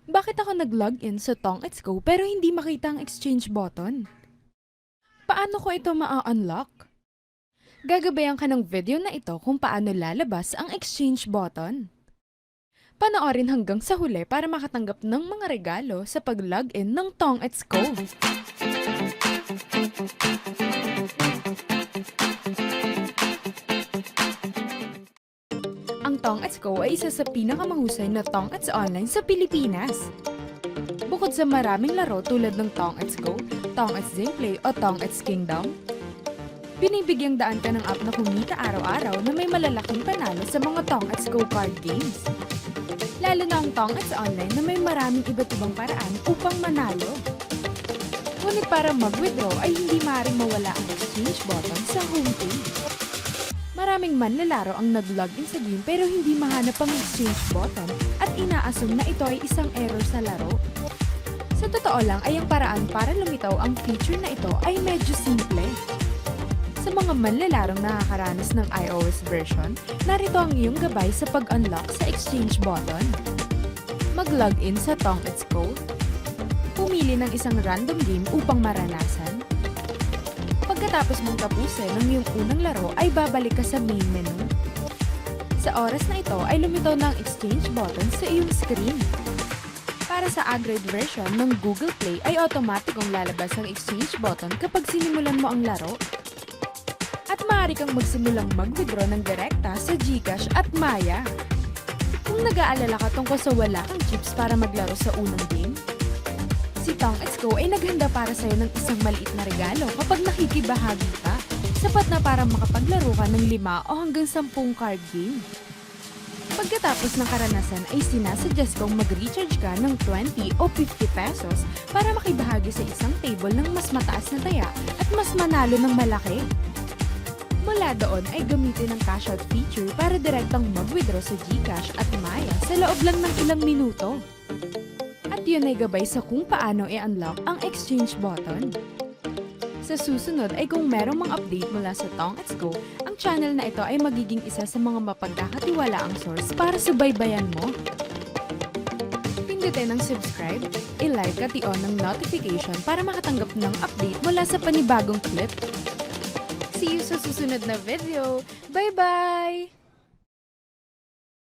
Bakit ako nag-login sa Tong It's Go pero hindi makita ang exchange button? Paano ko ito ma-unlock? Gagabayan ka ng video na ito kung paano lalabas ang exchange button. Panoorin hanggang sa huli para makatanggap ng mga regalo sa pag-login ng Tong It's Go. Ang Tong It's Go ay isa sa pinakamahusay na Tong It's Online sa Pilipinas. Bukod sa maraming laro tulad ng Tong It's Go, Tong It's Gameplay o Tong It's Kingdom, binibigyang daan ka ng app na kumita araw-araw na may malalaking panalo sa mga Tong It's Go card games. Lalo na ang Tong It's Online na may maraming iba't ibang paraan upang manalo. Ngunit para mag-withdraw ay hindi maaaring mawala ang exchange button sa homepage. Maraming manlalaro ang nag-login sa game pero hindi mahanap ang exchange button at inaassume na ito ay isang error sa laro. Sa totoo lang ay ang paraan para lumitaw ang feature na ito ay medyo simple. Sa mga manlalarong nakakaranas ng iOS version, narito ang iyong gabay sa pag-unlock sa exchange button. Mag-login sa Tong It's Go. Pumili ng isang random game upang maranasan. Pagkatapos mong tapusin ng iyong unang laro ay babalik ka sa main menu. Sa oras na ito ay lumitaw na ang exchange button sa iyong screen. Para sa Android version ng Google Play ay automatikong lalabas ang exchange button kapag sinimulan mo ang laro. At maaari kang magsimulang mag-withdraw ng direkta sa GCash at Maya. Kung nag-aalala ka tungkol sa wala kang chips para maglaro sa unang game, si Tong It's Go ay naghanda para sa'yo ng isang maliit na regalo kapag nakikibahagi ka. Sapat na para makapaglaro ka ng 5 o hanggang 10 card game. Pagkatapos ng karanasan ay sinasuggest kong mag-recharge ka ng 20 o 50 pesos para makibahagi sa isang table ng mas mataas na taya at mas manalo ng malaki. Mula doon ay gamitin ang cash out feature para direktang mag-withdraw sa GCash at Maya sa loob lang ng ilang minuto. At yun ay gabay sa kung paano i-unlock ang exchange button. Sa susunod ay kung merong mga update mula sa Tong It's Go, ang channel na ito ay magiging isa sa mga mapagkakatiwalaang source para subaybayan mo. Pindutin ang subscribe, i-like at i-on ang notification para makatanggap ng update mula sa panibagong clip. See you sa susunod na video! Bye-bye!